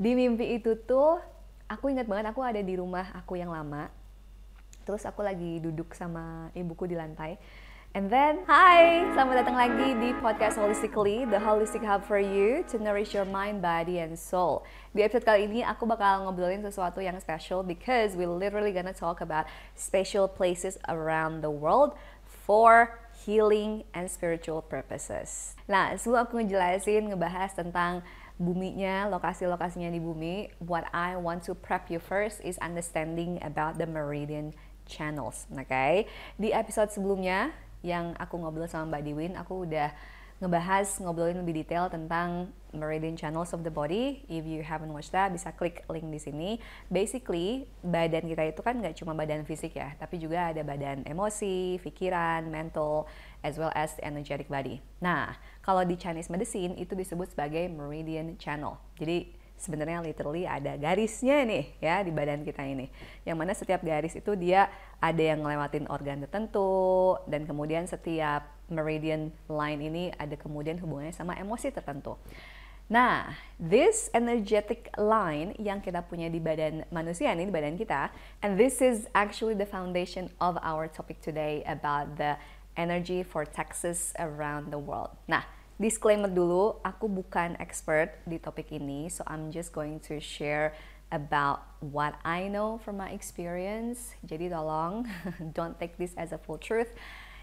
Di mimpi itu tuh, aku ingat banget aku ada di rumah aku yang lama. Terus aku lagi duduk sama ibuku di lantai. And then, hi! Selamat datang lagi di podcast Holistically, the holistic hub for you to nourish your mind, body, and soul. Di episode kali ini, aku bakal ngobrolin sesuatu yang special because we literally gonna talk about special places around the world for healing and spiritual purposes. Nah, sebelum aku ngejelasin, ngebahas tentang buminya, lokasi-lokasinya di bumi, what I want to prep you first is understanding about the meridian channels, okay? Di episode sebelumnya yang aku ngobrol sama Mbak Diwin, aku udah ngobrolin lebih detail tentang meridian channels of the body. If you haven't watched that, bisa klik link di sini. Basically, badan kita itu kan nggak cuma badan fisik ya, tapi juga ada badan emosi, pikiran, mental, as well as the energetic body. Nah, kalau di Chinese medicine itu disebut sebagai meridian channel. Jadi sebenarnya literally ada garisnya nih ya di badan kita ini. Yang mana setiap garis itu dia ada yang ngelewatin organ tertentu, dan kemudian setiap meridian line ini ada kemudian hubungannya sama emosi tertentu. Nah, this energetic line yang kita punya di badan manusia nih, di badan kita, and this is actually the foundation of our topic today about the energy vortexes around the world. Nah, disclaimer dulu, aku bukan expert di topik ini, so I'm just going to share about what I know from my experience. Jadi tolong, don't take this as a full truth.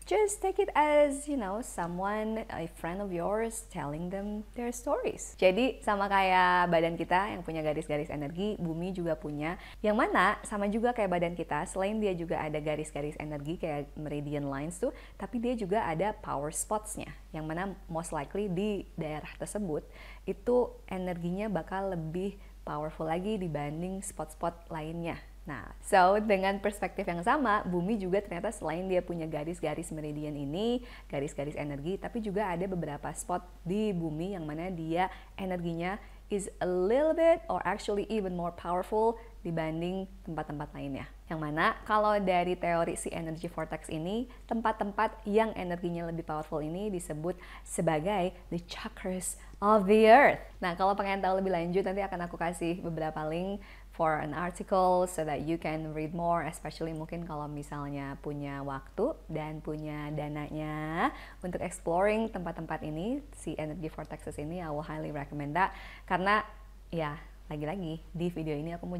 Just take it as, someone, a friend of yours telling them their stories. Jadi sama kayak badan kita yang punya garis-garis energi, bumi juga punya. Yang mana sama juga kayak badan kita, selain dia juga ada garis-garis energi kayak meridian lines tuh, tapi dia juga ada power spots-nya. Yang mana most likely di daerah tersebut, itu energinya bakal lebih powerful lagi dibanding spot-spot lainnya. Nah, so dengan perspektif yang sama, bumi juga ternyata selain dia punya garis-garis meridian ini, garis-garis energi, tapi juga ada beberapa spot di bumi yang mana dia energinya is a little bit or actually even more powerful dibanding tempat-tempat lainnya. Yang mana kalau dari teori si energy vortex ini, tempat-tempat yang energinya lebih powerful ini disebut sebagai the chakras of the earth. Nah, kalau pengen tahu lebih lanjut, nanti akan aku kasih beberapa link for an article so that you can read more, especially mungkin kalau misalnya punya waktu dan punya dananya untuk exploring tempat-tempat ini, si energy vortexes ini, I will highly recommend that. Karena ya, lagi-lagi di video ini aku mau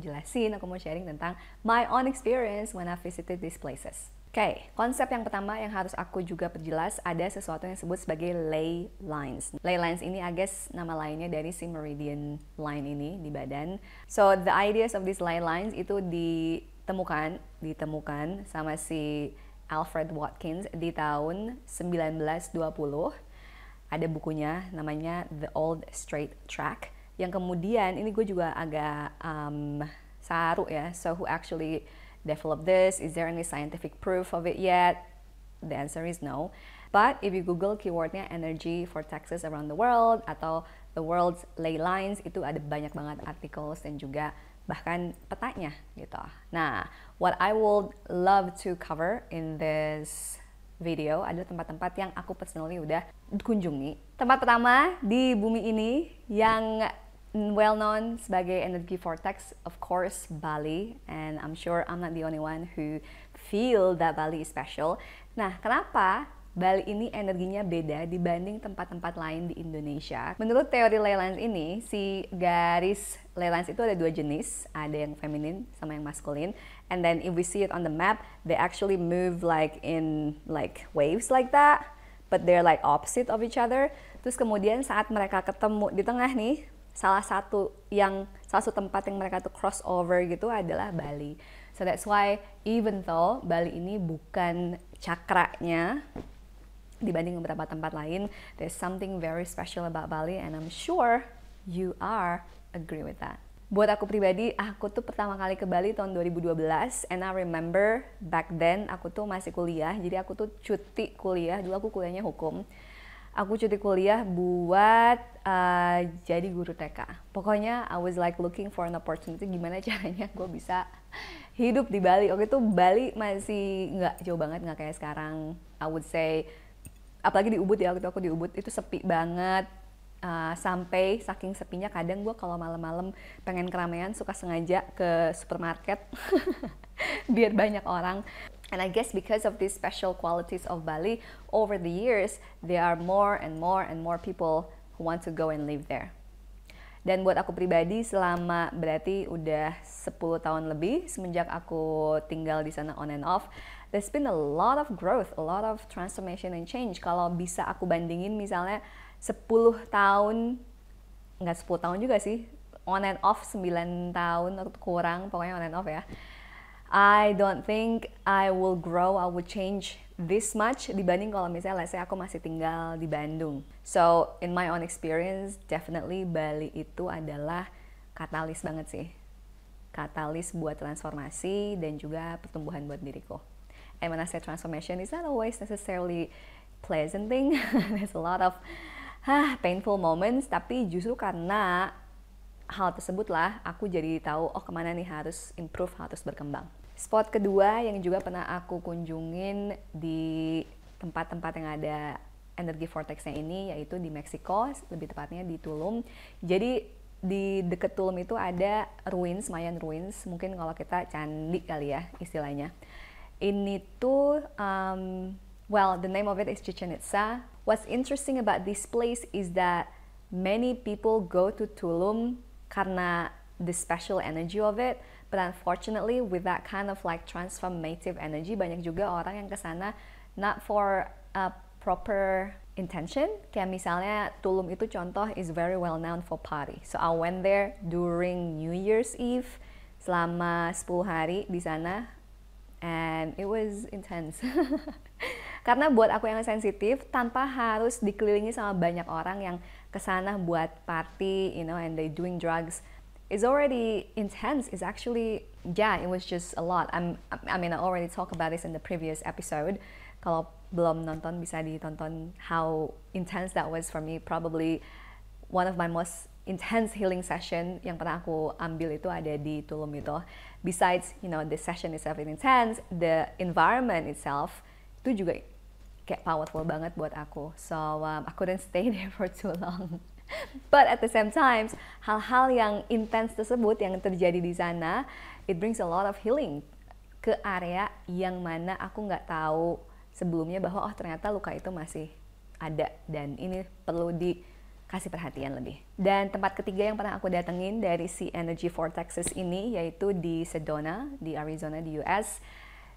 sharing tentang my own experience when I visited these places. Oke, konsep yang pertama yang harus aku juga perjelas, ada sesuatu yang disebut sebagai ley lines. Ley lines ini I guess nama lainnya dari si meridian line ini di badan. So the ideas of these ley lines itu ditemukan sama si Alfred Watkins di tahun 1920. Ada bukunya namanya The Old Straight Track. Yang kemudian ini gue juga agak saru ya. So who actually develop this? Is there any scientific proof of it yet? The answer is no. But if you Google keywordnya energy vortexes around the world atau the world's ley lines, itu ada banyak banget articles dan juga bahkan petanya gitu. Nah, what I would love to cover in this video adalah tempat-tempat yang aku personally udah kunjungi. Tempat pertama di bumi ini yang well known sebagai energy vortex, of course, Bali. And I'm sure I'm not the only one who feel that Bali is special. Nah, kenapa Bali ini energinya beda dibanding tempat-tempat lain di Indonesia? Menurut teori ley lines ini, si garis ley lines itu ada dua jenis, ada yang feminin sama yang maskulin. And then if we see it on the map, they actually move like in like waves like that, but they're like opposite of each other. Terus kemudian saat mereka ketemu di tengah nih, salah satu tempat yang mereka tuh crossover gitu adalah Bali. So that's why even though Bali ini bukan cakranya dibanding beberapa tempat lain, there's something very special about Bali, and I'm sure you are agree with that. Buat aku pribadi, aku tuh pertama kali ke Bali tahun 2012, and I remember back then aku tuh masih kuliah, jadi aku tuh cuti kuliah, dulu aku kuliahnya hukum. Aku cuti kuliah buat jadi guru TK. Pokoknya I was like looking for an opportunity gimana caranya gue bisa hidup di Bali. Waktu itu Bali masih nggak jauh banget, nggak kayak sekarang. I would say, apalagi di Ubud ya, waktu itu aku di Ubud itu sepi banget. Sampai saking sepinya kadang gue kalau malam-malam pengen keramaian suka sengaja ke supermarket biar banyak orang. And I guess because of these special qualities of Bali, over the years there are more and more people who want to go and live there. Dan buat aku pribadi selama berarti udah 10 tahun lebih semenjak aku tinggal di sana on and off, there's been a lot of growth, a lot of transformation and change. Kalau bisa aku bandingin misalnya 10 tahun, nggak 10 tahun juga sih, on and off 9 tahun atau kurang, pokoknya on and off ya. I don't think I will grow, I will change this much dibanding kalau misalnya let's say aku masih tinggal di Bandung. So in my own experience, definitely Bali itu adalah katalis banget sih. Katalis buat transformasi dan juga pertumbuhan buat diriku. And when I say transformation, it's not always necessarily pleasant thing. There's a lot of painful moments, tapi justru karena hal tersebutlah aku jadi tahu oh kemana nih harus improve, harus berkembang. Spot kedua yang juga pernah aku kunjungin di tempat-tempat yang ada energi vortexnya ini yaitu di Meksiko, lebih tepatnya di Tulum. Jadi di dekat Tulum itu ada ruins, Mayan ruins, mungkin kalau kita candi kali ya istilahnya. Ini tuh well, the name of it is Chichen Itza. What's interesting about this place is that many people go to Tulum karena the special energy of it, but unfortunately with that kind of like transformative energy, banyak juga orang yang kesana not for a proper intention. Kayak misalnya Tulum itu contoh is very well known for party. So I went there during New Year's Eve selama 10 hari di sana, and it was intense. Karena buat aku yang sensitif, tanpa harus dikelilingi sama banyak orang yang kesana buat party, you know, and they doing drugs, it's already intense. It's actually, yeah, it was just a lot. I mean, I already talked about this in the previous episode. Kalau belum nonton, bisa ditonton how intense that was for me. Probably one of my most intense healing session yang pernah aku ambil itu ada di Tulum itu. Besides, you know, the session itself is intense, the environment itself itu juga kayak powerful banget buat aku. So I couldn't stay there for too long. But at the same time, hal-hal yang intens tersebut yang terjadi di sana, it brings a lot of healing ke area yang mana aku nggak tahu sebelumnya bahwa oh ternyata luka itu masih ada dan ini perlu dikasih perhatian lebih. Dan tempat ketiga yang pernah aku datengin dari si Energy Vortexes ini yaitu di Sedona, di Arizona, di US.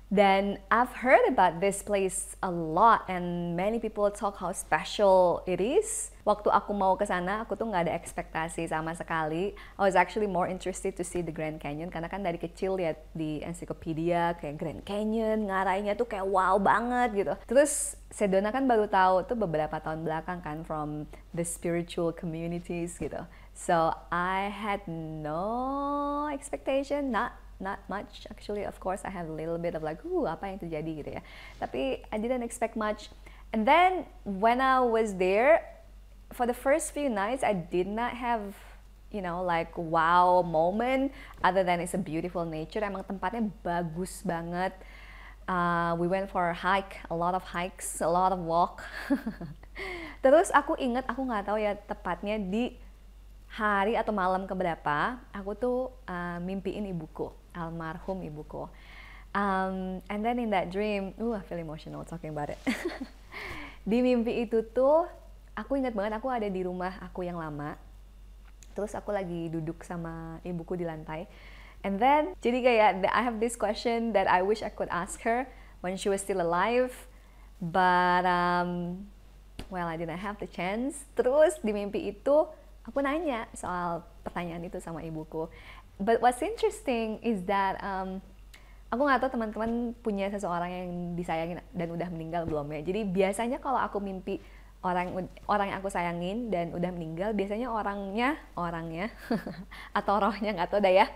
Dan I've heard about this place a lot and many people talk how special it is. Waktu aku mau ke sana, aku tuh nggak ada ekspektasi sama sekali. I was actually more interested to see the Grand Canyon karena kan dari kecil lihat di ensiklopedia kayak Grand Canyon, ngarainya tuh kayak wow banget gitu. Terus Sedona kan baru tahu tuh beberapa tahun belakang kan from the spiritual communities gitu. So I had no expectation, not much actually. Of course I have a little bit of like apa yang terjadi gitu ya, tapi I didn't expect much. And then when I was there for the first few nights, I did not have, you know, like wow moment other than it's a beautiful nature. Emang tempatnya bagus banget. We went for a hike, a lot of hikes, a lot of walk. Terus aku inget, aku nggak tahu ya tepatnya di hari atau malam keberapa, aku tuh mimpiin ibuku, almarhum ibuku. And then in that dream, I feel emotional talking about it. Di mimpi itu tuh, aku ingat banget aku ada di rumah aku yang lama. Terus aku lagi duduk sama ibuku di lantai. And then, jadi kayak I have this question that I wish I could ask her when she was still alive. But, well, I didn't have the chance. Terus di mimpi itu, aku nanya soal pertanyaan itu sama ibuku. But what's interesting is that aku nggak tahu teman-teman punya seseorang yang disayangin dan udah meninggal belum ya. Jadi biasanya kalau aku mimpi orang yang aku sayangin dan udah meninggal, biasanya orangnya atau rohnya nggak tahu dah ya,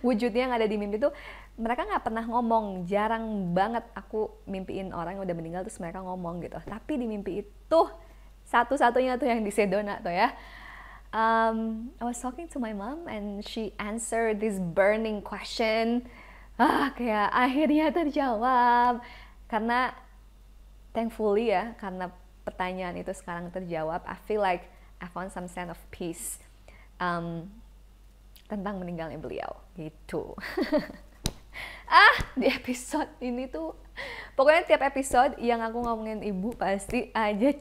wujudnya yang ada di mimpi tuh mereka nggak pernah ngomong. Jarang banget aku mimpiin orang yang udah meninggal terus mereka ngomong gitu. Tapi di mimpi itu satu-satunya tuh yang di Sedona tuh ya. I was talking to my mom and she answered this burning question. Kayak akhirnya terjawab. Karena thankfully ya, karena pertanyaan itu sekarang terjawab, I feel like I found some sense of peace tentang meninggalnya beliau gitu. Di episode ini tuh pokoknya tiap episode yang aku ngomongin ibu pasti aja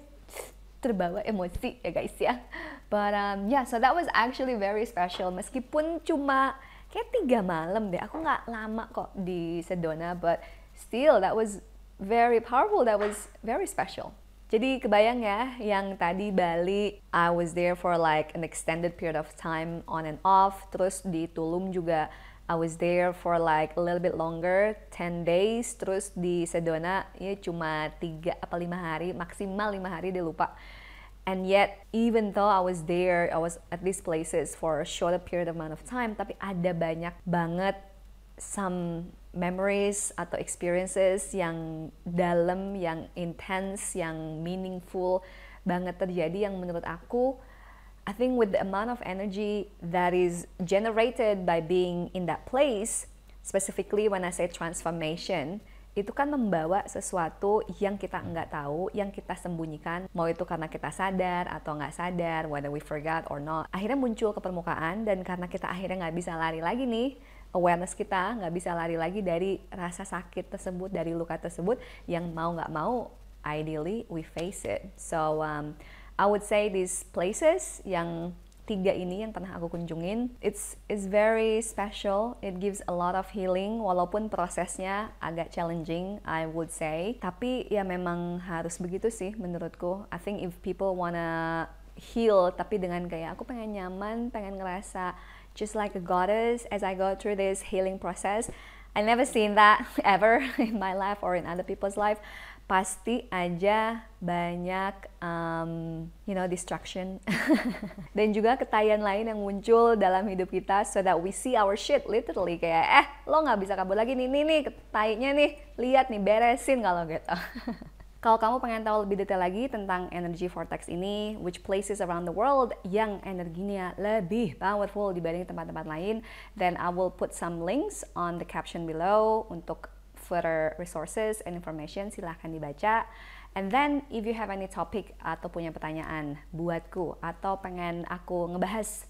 terbawa emosi ya guys ya. But so that was actually very special. Meskipun cuma kayak 3 malam deh, aku nggak lama kok di Sedona, but still that was very powerful, that was very special. Jadi kebayang ya, yang tadi Bali, I was there for like an extended period of time on and off. Terus di Tulum juga I was there for like a little bit longer, 10 days. Terus di Sedona ya cuma 3 apa 5 hari, maksimal 5 hari, dia lupa. And yet, even though I was there, I was at these places for a shorter period amount of time, tapi ada banyak banget some memories atau experiences yang dalam, yang intense, yang meaningful banget terjadi, yang menurut aku, I think with the amount of energy that is generated by being in that place, specifically when I say transformation, itu kan membawa sesuatu yang kita nggak tahu, yang kita sembunyikan, mau itu karena kita sadar atau nggak sadar, whether we forgot or not, akhirnya muncul ke permukaan. Dan karena kita akhirnya nggak bisa lari lagi nih, awareness kita nggak bisa lari lagi dari rasa sakit tersebut, dari luka tersebut, yang mau nggak mau, ideally we face it. So I would say these places yang 3 ini yang pernah aku kunjungin, it's very special. It gives a lot of healing, walaupun prosesnya agak challenging, I would say. Tapi ya memang harus begitu sih menurutku. I think if people wanna heal, tapi dengan kayak aku pengen nyaman, pengen ngerasa just like a goddess as I go through this healing process, I never seen that ever in my life or in other people's life. Pasti aja banyak distraction dan juga ketayan lain yang muncul dalam hidup kita, so that we see our shit literally, kayak lo nggak bisa kabur lagi nih ketainya nih, lihat nih, beresin kalau gitu. Kalau kamu pengen tahu lebih detail lagi tentang energy vortex ini, which places around the world yang energinya lebih powerful dibanding tempat-tempat lain, then I will put some links on the caption below untuk further resources and information, silahkan dibaca. And then if you have any topic atau punya pertanyaan buatku, atau pengen aku ngebahas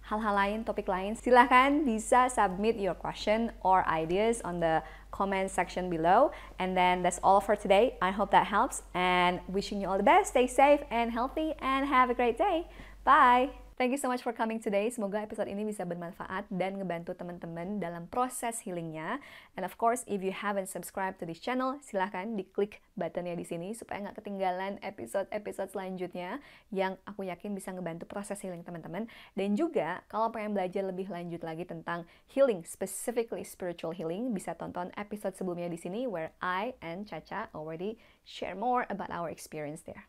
hal-hal lain, topik lain, silahkan bisa submit your question or ideas on the comment section below. And then that's all for today. I hope that helps, and wishing you all the best. Stay safe and healthy and have a great day. Bye! Thank you so much for coming today. Semoga episode ini bisa bermanfaat dan ngebantu teman-teman dalam proses healingnya. And of course, if you haven't subscribed to this channel, silahkan diklik buttonnya di sini supaya nggak ketinggalan episode-episode selanjutnya yang aku yakin bisa ngebantu proses healing teman-teman. Dan juga, kalau pengen belajar lebih lanjut lagi tentang healing, specifically spiritual healing, bisa tonton episode sebelumnya di sini where I and Caca already share more about our experience there.